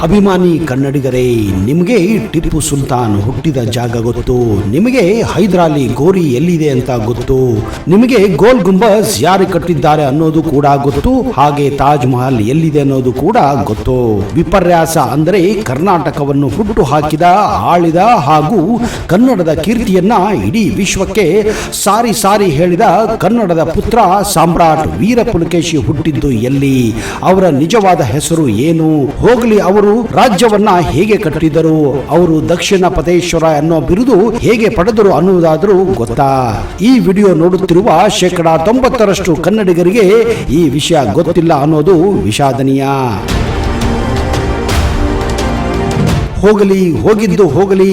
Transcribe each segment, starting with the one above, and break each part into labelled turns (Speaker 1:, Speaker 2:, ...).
Speaker 1: ಅಭಿಮಾನಿ ಕನ್ನಡಿಗರೇ, ನಿಮಗೆ ಟಿಪ್ಪು ಸುಲ್ತಾನ್ ಹುಟ್ಟಿದ ಜಾಗ ಗೊತ್ತು? ನಿಮಗೆ ಹೈದರಾಲಿ ಗೋರಿ ಎಲ್ಲಿದೆ ಅಂತ ಗೊತ್ತು? ನಿಮಗೆ ಗೋಲ್ ಗುಂಬಜ್ ಯಾರು ಕಟ್ಟಿದ್ದಾರೆ ಅನ್ನೋದು ಕೂಡ ಗೊತ್ತು. ಹಾಗೆ ತಾಜ್ ಮಹಲ್ ಎಲ್ಲಿದೆ ಅನ್ನೋದು ಕೂಡ ಗೊತ್ತು. ವಿಪರ್ಯಾಸ ಅಂದರೆ ಕರ್ನಾಟಕವನ್ನು ಹುಟ್ಟು ಹಾಕಿದ, ಆಳಿದ ಹಾಗೂ ಕನ್ನಡದ ಕೀರ್ತಿಯನ್ನ ಇಡೀ ವಿಶ್ವಕ್ಕೆ ಸಾರಿ ಸಾರಿ ಹೇಳಿದ ಕನ್ನಡದ ಪುತ್ರ ಸಾಮ್ರಾಟ್ ವೀರ ಪುಲಕೇಶಿ ಹುಟ್ಟಿದ್ದು ಎಲ್ಲಿ? ಅವರ ನಿಜವಾದ ಹೆಸರು ಏನು? ಹೋಗಲಿ, ಅವರು ರಾಜ್ಯವನ್ನ ಹೇಗೆ ಕಟ್ಟಿದರು? ಅವರು ದಕ್ಷಿಣ ಪದೇಶ್ವರ ಅನ್ನೋ ಬಿರುದು ಹೇಗೆ ಪಡೆದರು ಅನ್ನುವುದಾದರೂ ಗೊತ್ತಾ? ಈ ವಿಡಿಯೋ ನೋಡುತ್ತಿರುವ 90% ಕನ್ನಡಿಗರಿಗೆ ಈ ವಿಷಯ ಗೊತ್ತಿಲ್ಲ ಅನ್ನೋದು ವಿಷಾದನೀಯ. ಹೋಗಲಿ, ಹೋಗಿದ್ದು ಹೋಗಲಿ,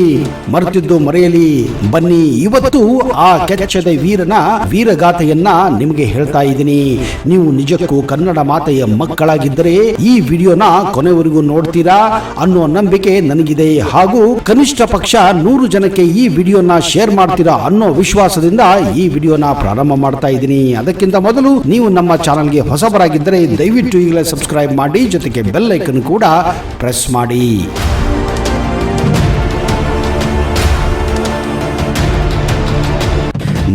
Speaker 1: ಮರೆತಿದ್ದು ಮರೆಯಲಿ. ಬನ್ನಿ, ಇವತ್ತು ಆ ಕೆಚ್ಚದ ವೀರನ ವೀರಗಾಥೆಯನ್ನ ನಿಮಗೆ ಹೇಳ್ತಾ ಇದ್ದೀನಿ. ನೀವು ನಿಜಕ್ಕೂ ಕನ್ನಡ ಮಾತೆಯ ಮಕ್ಕಳಾಗಿದ್ದರೆ ಈ ವಿಡಿಯೋನ ಕೊನೆವರೆಗೂ ನೋಡ್ತೀರಾ ಅನ್ನೋ ನಂಬಿಕೆ ನನಗಿದೆ. ಹಾಗೂ ಕನಿಷ್ಠ ಪಕ್ಷ 100 ಜನಕ್ಕೆ ಈ ವಿಡಿಯೋನ ಶೇರ್ ಮಾಡ್ತೀರಾ ಅನ್ನೋ ವಿಶ್ವಾಸದಿಂದ ಈ ವಿಡಿಯೋನ ಪ್ರಾರಂಭ ಮಾಡ್ತಾ ಇದ್ದೀನಿ. ಅದಕ್ಕಿಂತ ಮೊದಲು ನೀವು ನಮ್ಮ ಚಾನಲ್ಗೆ ಹೊಸಬರಾಗಿದ್ದರೆ ದಯವಿಟ್ಟು ಈಗಲೇ ಸಬ್ಸ್ಕ್ರೈಬ್ ಮಾಡಿ, ಜೊತೆಗೆ ಬೆಲ್ ಐಕನ್ ಕೂಡ ಪ್ರೆಸ್ ಮಾಡಿ.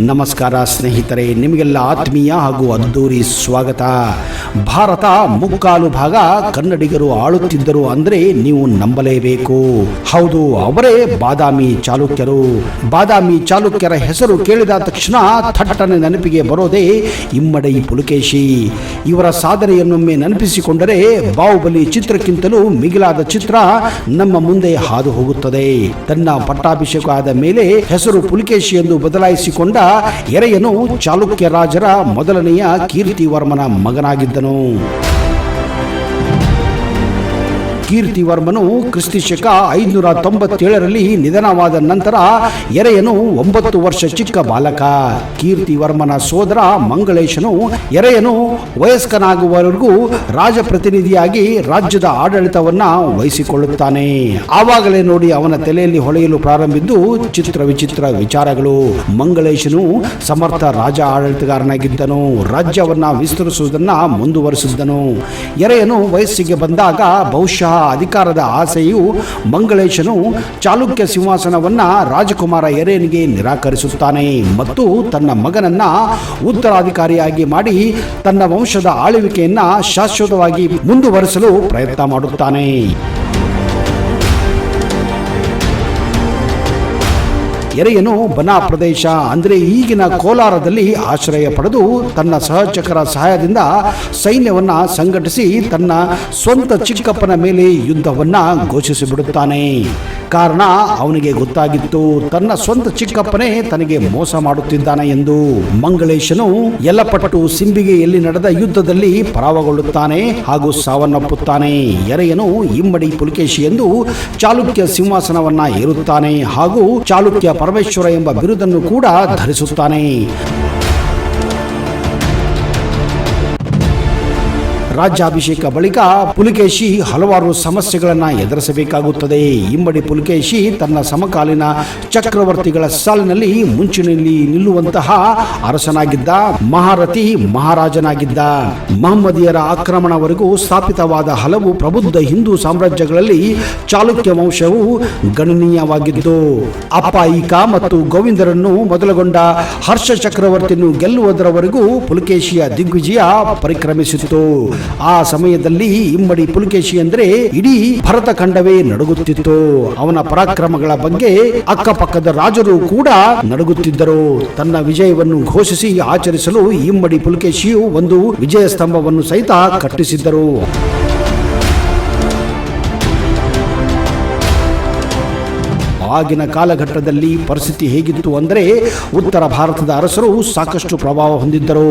Speaker 1: ನಮಸ್ಕಾರ ಸ್ನೇಹಿತರೆ, ನಿಮಗೆಲ್ಲ ಆತ್ಮೀಯ ಹಾಗೂ ಅದ್ದೂರಿ ಸ್ವಾಗತ. ಭಾರತ ಮುಕ್ಕಾಲು ಭಾಗ ಕನ್ನಡಿಗರು ಆಳುತ್ತಿದ್ದರು ಅಂದರೆ ನೀವು ನಂಬಲೇಬೇಕು. ಹೌದು, ಅವರೇ ಬಾದಾಮಿ ಚಾಲುಕ್ಯರು. ಬಾದಾಮಿ ಚಾಲುಕ್ಯರ ಹೆಸರು ಕೇಳಿದ ತಕ್ಷಣ ಥಟ್ಟನೆ ನೆನಪಿಗೆ ಬರೋದೇ ಇಮ್ಮಡಿ ಪುಲಕೇಶಿ. ಇವರ ಸಾಧನೆಯನ್ನೊಮ್ಮೆ ನೆನಪಿಸಿಕೊಂಡರೆ ಬಾಹುಬಲಿ ಚಿತ್ರಕ್ಕಿಂತಲೂ ಮಿಗಿಲಾದ ಚಿತ್ರ ನಮ್ಮ ಮುಂದೆ ಹಾದು ಹೋಗುತ್ತದೆ. ತನ್ನ ಪಟ್ಟಾಭಿಷೇಕ ಆದ ಮೇಲೆ ಹೆಸರು ಪುಲಕೇಶಿ ಎಂದು ಬದಲಾಯಿಸಿಕೊಂಡ ಎರೆಯನು ಚಾಲುಕ್ಯ ರಾಜರ ಮೊದಲನೆಯ ಕೀರ್ತಿವರ್ಮನ ಮಗನಾಗಿದ್ದನು. ಕೀರ್ತಿವರ್ಮನು ಕ್ರಿಸ್ತಿಶಕ 597ರಲ್ಲಿ ನಿಧನವಾದ ನಂತರ ಎರೆಯನು 9 ವರ್ಷ ಚಿಕ್ಕ ಬಾಲಕ. ಕೀರ್ತಿವರ್ಮನ ಸೋದರ ಮಂಗಳೇಶನು ಎರೆಯನು ವಯಸ್ಕನಾಗುವವರೆಗೂ ರಾಜಪ್ರತಿನಿಧಿಯಾಗಿ ರಾಜ್ಯದ ಆಡಳಿತವನ್ನ ವಹಿಸಿಕೊಳ್ಳುತ್ತಾನೆ. ಆವಾಗಲೇ ನೋಡಿ ಅವನ ತಲೆಯಲ್ಲಿ ಹೊಳೆಯಲು ಪ್ರಾರಂಭಿದ್ದು ಚಿತ್ರ ವಿಚಿತ್ರ ವಿಚಾರಗಳು. ಮಂಗಳೇಶನು ಸಮರ್ಥ ರಾಜ ಆಡಳಿತಗಾರನಾಗಿದ್ದನು. ರಾಜ್ಯವನ್ನ ವಿಸ್ತರಿಸುವುದನ್ನ ಮುಂದುವರಿಸಿದ್ದನು. ಎರೆಯನು ವಯಸ್ಸಿಗೆ ಬಂದಾಗ ಬಹುಶಃ ಅಧಿಕಾರದ ಆಸೆಯು ಮಂಗಳೇಶನು ಚಾಲುಕ್ಯ ಸಿಂಹಾಸನವನ್ನ ರಾಜಕುಮಾರ ಎರೆಯನಿಗೆ ನಿರಾಕರಿಸುತ್ತಾನೆ ಮತ್ತು ತನ್ನ ಮಗನನ್ನ ಉತ್ತರಾಧಿಕಾರಿಯಾಗಿ ಮಾಡಿ ತನ್ನ ವಂಶದ ಆಳ್ವಿಕೆಯನ್ನ ಶಾಶ್ವತವಾಗಿ ಮುಂದುವರಿಸಲು ಪ್ರಯತ್ನ ಮಾಡುತ್ತಾನೆ. ಎರೆಯನು ಬನಾ ಪ್ರದೇಶ ಅಂದರೆ ಈಗಿನ ಕೋಲಾರದಲ್ಲಿ ಆಶ್ರಯ ಪಡೆದು ತನ್ನ ಸಹಚಕರ ಸಹಾಯದಿಂದ ಸೈನ್ಯವನ್ನ ಸಂಘಟಿಸಿ ತನ್ನ ಸ್ವಂತ ಚಿಕ್ಕಪ್ಪನ ಮೇಲೆ ಯುದ್ಧವನ್ನ ಘೋಷಿಸಿಬಿಡುತ್ತಾನೆ. ಕಾರಣ, ಅವನಿಗೆ ಗೊತ್ತಾಗಿತ್ತು ತನ್ನ ಸ್ವಂತ ಚಿಕ್ಕಪ್ಪನೇ ತನಗೆ ಮೋಸ ಮಾಡುತ್ತಿದ್ದಾನೆ ಎಂದು. ಮಂಗಳೇಶನು ಯಲ್ಲಪಟ್ಟು ಸಿಂಬಿಗೆಯಲ್ಲಿ ನಡೆದ ಯುದ್ಧದಲ್ಲಿ ಪರಾಭವಗೊಳ್ಳುತ್ತಾನೆ ಹಾಗೂ ಸಾವನ್ನಪ್ಪುತ್ತಾನೆ. ಎರೆಯನು ಇಮ್ಮಡಿ ಪುಲಕೇಶಿ ಎಂದು ಚಾಲುಕ್ಯ ಸಿಂಹಾಸನವನ್ನ ಏರುತ್ತಾನೆ ಹಾಗೂ ಚಾಲುಕ್ಯ ಪರಮೇಶ್ವರ ಎಂಬ ಬಿರುದನ್ನು ಕೂಡ ಧರಿಸುತ್ತಾನೆ. ರಾಜ್ಯಾಭಿಷೇಕ ಬಳಿಕ ಪುಲಕೇಶಿ ಹಲವಾರು ಸಮಸ್ಯೆಗಳನ್ನು ಎದುರಿಸಬೇಕಾಗುತ್ತದೆ. ಇಮ್ಮಡಿ ಪುಲಕೇಶಿ ತನ್ನ ಸಮಕಾಲೀನ ಚಕ್ರವರ್ತಿಗಳ ಸಾಲಿನಲ್ಲಿ ಮುಂಚಿನಲ್ಲಿ ನಿಲ್ಲುವಂತಹ ಅರಸನಾಗಿದ್ದ, ಮಹಾರಥಿ ಮಹಾರಾಜನಾಗಿದ್ದ. ಮಹಮ್ಮದಿಯರ ಆಕ್ರಮಣವರೆಗೂ ಸ್ಥಾಪಿತವಾದ ಹಲವು ಪ್ರಬುದ್ಧ ಹಿಂದೂ ಸಾಮ್ರಾಜ್ಯಗಳಲ್ಲಿ ಚಾಲುಕ್ಯ ವಂಶವು ಗಣನೀಯವಾಗಿದ್ದು, ಅಪ್ಪಾಯಿಕ ಮತ್ತು ಗೋವಿಂದರನ್ನು ಮೊದಲುಗೊಂಡ ಹರ್ಷ ಚಕ್ರವರ್ತಿಯನ್ನು ಗೆಲ್ಲುವುದರವರೆಗೂ ಪುಲಕೇಶಿಯ ದಿಗ್ವಿಜಯ ಪರಿಕ್ರಮಿಸಿತ್ತು. ಆ ಸಮಯದಲ್ಲಿ ಇಮ್ಮಡಿ ಪುಲಕೇಶಿ ಅಂದರೆ ಇಡೀ ಭರತ ಖಂಡವೇ ನಡುಗುತ್ತಿತ್ತು. ಅವನ ಪರಾಕ್ರಮಗಳ ಬಗ್ಗೆ ಅಕ್ಕಪಕ್ಕದ ರಾಜರು ಕೂಡ ನಡುಗುತ್ತಿದ್ದರು. ತನ್ನ ವಿಜಯವನ್ನು ಘೋಷಿಸಿ ಆಚರಿಸಲು ಇಮ್ಮಡಿ ಪುಲಕೇಶಿಯು ಒಂದು ವಿಜಯ ಸ್ತಂಭವನ್ನು ಸಹಿತ ಕಟ್ಟಿಸಿದ್ದರು. ಆಗಿನ ಕಾಲಘಟ್ಟದಲ್ಲಿ ಪರಿಸ್ಥಿತಿ ಹೇಗಿತ್ತು ಅಂದರೆ, ಉತ್ತರ ಭಾರತದ ಅರಸರು ಸಾಕಷ್ಟು ಪ್ರಭಾವ ಹೊಂದಿದ್ದರು.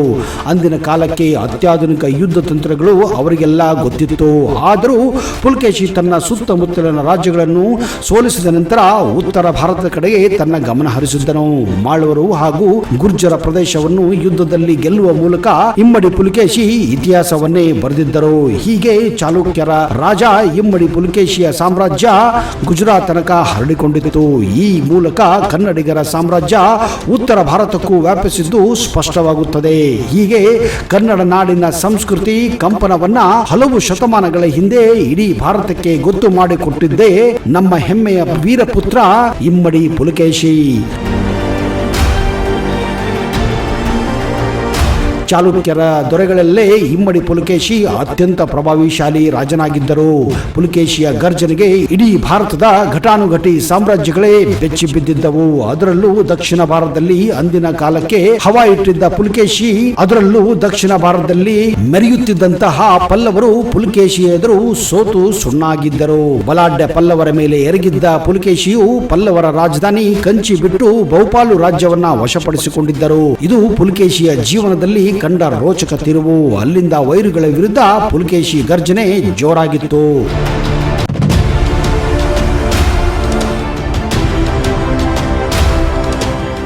Speaker 1: ಅಂದಿನ ಕಾಲಕ್ಕೆ ಅತ್ಯಾಧುನಿಕ ಯುದ್ಧ ತಂತ್ರಗಳು ಅವರಿಗೆಲ್ಲ ಗೊತ್ತಿತ್ತು. ಆದರೂ ಪುಲಕೇಶಿ ತನ್ನ ಸುತ್ತಮುತ್ತಲಿನ ರಾಜ್ಯಗಳನ್ನು ಸೋಲಿಸಿದ ನಂತರ ಉತ್ತರ ಭಾರತದ ಕಡೆಗೆ ತನ್ನ ಗಮನ ಹರಿಸಿದ್ದನು. ಮಾಳ್ವರು ಹಾಗೂ ಗುರ್ಜರ ಪ್ರದೇಶವನ್ನು ಯುದ್ಧದಲ್ಲಿ ಗೆಲ್ಲುವ ಮೂಲಕ ಇಮ್ಮಡಿ ಪುಲಕೇಶಿ ಇತಿಹಾಸವನ್ನೇ ಬರೆದಿದ್ದರು. ಹೀಗೆ ಚಾಲುಕ್ಯರ ರಾಜ ಇಮ್ಮಡಿ ಪುಲಕೇಶಿಯ ಸಾಮ್ರಾಜ್ಯ ಗುಜರಾತ್ ತನಕ ಹರಡಿಕೊಂಡಿತ್ತು. ಮಾಡಿತು. ಈ ಮೂಲಕ ಕನ್ನಡಿಗರ ಸಾಮ್ರಾಜ್ಯ ಉತ್ತರ ಭಾರತಕ್ಕೂ ವ್ಯಾಪಿಸಿದ್ದು ಸ್ಪಷ್ಟವಾಗುತ್ತದೆ. ಹೀಗೆ ಕನ್ನಡ ನಾಡಿನ ಸಂಸ್ಕೃತಿ ಕಂಪನವನ್ನ ಹಲವು ಶತಮಾನಗಳ ಹಿಂದೆ ಇಡೀ ಭಾರತಕ್ಕೆ ಗೊತ್ತು ಮಾಡಿಕೊಟ್ಟಿದ್ದೇ ನಮ್ಮ ಹೆಮ್ಮೆಯ ವೀರಪುತ್ರ ಇಮ್ಮಡಿ ಪುಲಕೇಶಿ. ಚಾಲುಕ್ಯರ ದೊರೆಗಳಲ್ಲೇ ಇಮ್ಮಡಿ ಪುಲಕೇಶಿ ಅತ್ಯಂತ ಪ್ರಭಾವಶಾಲಿ ರಾಜನಾಗಿದ್ದರು. ಪುಲಕೇಶಿಯ ಗರ್ಜನೆಗೆ ಇಡೀ ಭಾರತದ ಘಟಾನುಘಟಿ ಸಾಮ್ರಾಜ್ಯಗಳೇ ಬೆಚ್ಚಿ ಬಿದ್ದಿದ್ದವು. ಅದರಲ್ಲೂ ದಕ್ಷಿಣ ಭಾರತದಲ್ಲಿ ಅಂದಿನ ಕಾಲಕ್ಕೆ ಹವಾ ಇಟ್ಟಿದ್ದ ಪುಲಕೇಶಿ, ಅದರಲ್ಲೂ ದಕ್ಷಿಣ ಭಾರತದಲ್ಲಿ ಮೆರೆಯುತ್ತಿದ್ದಂತಹ ಪಲ್ಲವರು ಪುಲಕೇಶಿ ಎದುರು ಸೋತು ಸುಣ್ಣಾಗಿದ್ದರು. ಬಲಾಢ್ಯ ಪಲ್ಲವರ ಮೇಲೆ ಎರಗಿದ್ದ ಪುಲಕೇಶಿಯು ಪಲ್ಲವರ ರಾಜಧಾನಿ ಕಂಚಿ ಬಿಟ್ಟು ಬಹುಪಾಲು ರಾಜ್ಯವನ್ನ ವಶಪಡಿಸಿಕೊಂಡಿದ್ದರು. ಇದು ಪುಲಕೇಶಿಯ ಜೀವನದಲ್ಲಿ ಕಂಡ ರೋಚಕ ತಿರುವು. ಅಲ್ಲಿಂದ ವೈರಿಗಳ ವಿರುದ್ಧ ಪುಲಕೇಶಿ ಗರ್ಜನೆ ಜೋರಾಗಿತ್ತು.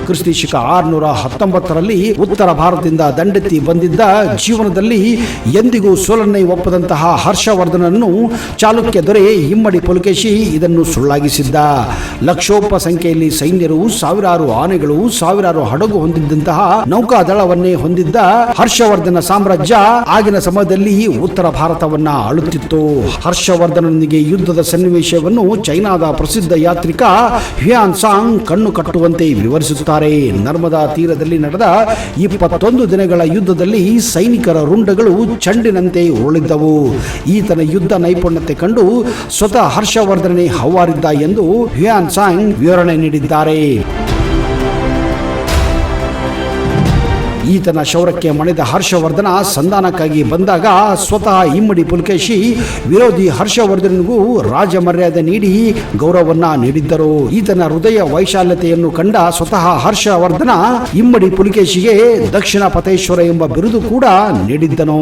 Speaker 1: ಕ್ರಿಸ್ತಿ ಶಕ 619ರಲ್ಲಿ ಉತ್ತರ ಭಾರತದಿಂದ ದಂಡೆತ್ತಿ ಬಂದಿದ್ದ, ಜೀವನದಲ್ಲಿ ಎಂದಿಗೂ ಸೋಲನ್ನೇ ಒಪ್ಪದಂತಹ ಹರ್ಷವರ್ಧನನ್ನು ಚಾಲುಕ್ಯ ದೊರೆ ಇಮ್ಮಡಿ ಪುಲಕೇಶಿ ಇದನ್ನು ಸುಳ್ಳಾಗಿಸಿದ್ದ. ಲಕ್ಷೋಪ ಸಂಖ್ಯೆಯಲ್ಲಿ ಸೈನ್ಯರು, ಸಾವಿರಾರು ಆನೆಗಳು, ಸಾವಿರಾರು ಹಡಗು ಹೊಂದಿದ್ದಂತಹ ನೌಕಾದಳವನ್ನೇ ಹೊಂದಿದ್ದ ಹರ್ಷವರ್ಧನ ಸಾಮ್ರಾಜ್ಯ ಆಗಿನ ಸಮಯದಲ್ಲಿ ಉತ್ತರ ಭಾರತವನ್ನ ಆಳುತ್ತಿತ್ತು. ಹರ್ಷವರ್ಧನನಿಗೆ ಯುದ್ಧದ ಸನ್ನಿವೇಶವನ್ನು ಚೈನಾದ ಪ್ರಸಿದ್ಧ ಯಾತ್ರಿಕ ಹ್ಯುಯಾನ್ ಸಾಂಗ್ ಕಣ್ಣು ಕಟ್ಟುವಂತೆ ವಿವರಿಸುತ್ತಾರೆ. ನರ್ಮದಾ ತೀರದಲ್ಲಿ ನಡೆದ 21 ದಿನಗಳ ಯುದ್ಧದಲ್ಲಿ ಸೈನಿಕರ ರುಂಡಗಳು ಚಂಡಿನಂತೆ ಉರುಳಿದ್ದವು. ಈತನ ಯುದ್ಧ ನೈಪುಣ್ಯತೆ ಕಂಡು ಸ್ವತಃ ಹರ್ಷವರ್ಧನೇ ಹವ್ವಾರಿದ್ದ ಎಂದು ಹ್ಯುಯಾನ್ ಸಾಂಗ್ ವಿವರಣೆ ನೀಡಿದ್ದಾರೆ. ಈತನ ಶೌರ್ಯಕ್ಕೆ ಮಣಿದ ಹರ್ಷವರ್ಧನ ಸಂಧಾನಕ್ಕಾಗಿ ಬಂದಾಗ ಸ್ವತಃ ಇಮ್ಮಡಿ ಪುಲಕೇಶಿ ವಿರೋಧಿ ಹರ್ಷವರ್ಧನಿಗೂ ರಾಜ ಮರ್ಯಾದೆ ನೀಡಿ ಗೌರವವನ್ನ ನೀಡಿದ್ದರು. ಈತನ ಹೃದಯ ವೈಶಾಲ್ಯತೆಯನ್ನು ಕಂಡ ಸ್ವತಃ ಹರ್ಷವರ್ಧನ ಇಮ್ಮಡಿ ಪುಲಕೇಶಿಗೆ ದಕ್ಷಿಣ ಪತೇಶ್ವರ ಎಂಬ ಬಿರುದು ಕೂಡ ನೀಡಿದ್ದನು.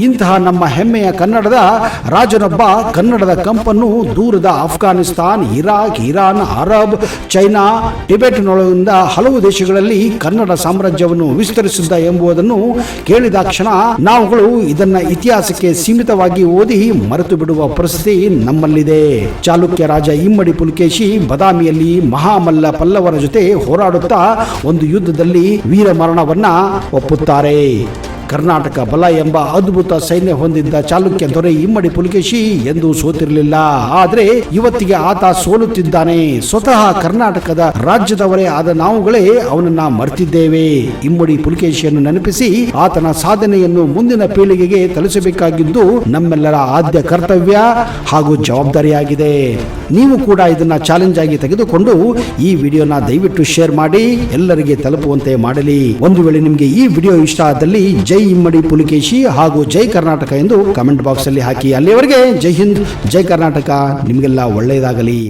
Speaker 1: ಇಂತಹ ನಮ್ಮ ಹೆಮ್ಮೆಯ ಕನ್ನಡದ ರಾಜನೊಬ್ಬ ಕನ್ನಡದ ಕಂಪನ್ನು ದೂರದ Afghanistan, Iraq, Iran, Arab, China, ಟಿಬೆಟ್ನೊಳಗಿಂದ ಹಲವು ದೇಶಗಳಲ್ಲಿ ಕನ್ನಡ ಸಾಮ್ರಾಜ್ಯವನ್ನು ವಿಸ್ತರಿಸಿದ್ದ ಎಂಬುದನ್ನು ಕೇಳಿದಾಕ್ಷಣ ನಾವುಗಳು ಇದನ್ನ ಇತಿಹಾಸಕ್ಕೆ ಸೀಮಿತವಾಗಿ ಓದಿ ಮರೆತು ಬಿಡುವ ಪರಿಸ್ಥಿತಿ ನಮ್ಮಲ್ಲಿದೆ. ಚಾಲುಕ್ಯ ರಾಜ ಇಮ್ಮಡಿ ಪುಲಕೇಶಿ ಬದಾಮಿಯಲ್ಲಿ ಮಹಾಮಲ್ಲ ಪಲ್ಲವರ ಜೊತೆ ಹೋರಾಡುತ್ತಾ ಒಂದು ಯುದ್ಧದಲ್ಲಿ ವೀರಮರಣವನ್ನ ಒಪ್ಪುತ್ತಾರೆ. ಕರ್ನಾಟಕ ಬಲ ಎಂಬ ಅದ್ಭುತ ಸೈನ್ಯ ಹೊಂದಿದ್ದ ಚಾಲುಕ್ಯ ದೊರೆ ಇಮ್ಮಡಿ ಪುಲಕೇಶಿ ಎಂದೂ ಸೋತಿರಲಿಲ್ಲ. ಆದರೆ ಇವತ್ತಿಗೆ ಆತ ಸೋಲುತ್ತಿದ್ದಾನೆ. ಸ್ವತಃ ಕರ್ನಾಟಕದ ರಾಜ್ಯದವರೇ ಆದ ನಾವುಗಳೇ ಅವನನ್ನ ಮರೆತಿದ್ದೇವೆ. ಇಮ್ಮಡಿ ಪುಲಕೇಶಿಯನ್ನು ನೆನಪಿಸಿ ಆತನ ಸಾಧನೆಯನ್ನು ಮುಂದಿನ ಪೀಳಿಗೆಗೆ ತಲುಪಿಸಬೇಕಾಗಿದ್ದು ನಮ್ಮೆಲ್ಲರ ಆದ್ಯ ಕರ್ತವ್ಯ ಹಾಗೂ ಜವಾಬ್ದಾರಿಯಾಗಿದೆ. ನೀವು ಕೂಡ ಇದನ್ನ ಚಾಲೆಂಜ್ ಆಗಿ ತೆಗೆದುಕೊಂಡು ಈ ವಿಡಿಯೋನ ದಯವಿಟ್ಟು ಶೇರ್ ಮಾಡಿ ಎಲ್ಲರಿಗೆ ತಲುಪುವಂತೆ ಮಾಡಲಿ. ಒಂದು ವೇಳೆ ನಿಮಗೆ ಈ ವಿಡಿಯೋ ಇಷ್ಟ ಆದಲ್ಲಿ ಜೈ ಇಮ್ಮಡಿ ಪುಲಕೇಶಿ ಹಾಗೂ ಜೈ ಕರ್ನಾಟಕ ಎಂದು ಕಮೆಂಟ್ ಬಾಕ್ಸ್ ಅಲ್ಲಿ ಹಾಕಿ. ಅಲ್ಲಿಯವರೆಗೆ ಜೈ ಹಿಂದ್, ಜೈ ಕರ್ನಾಟಕ. ನಿಮಗೆಲ್ಲ ಒಳ್ಳೆಯದಾಗಲಿ.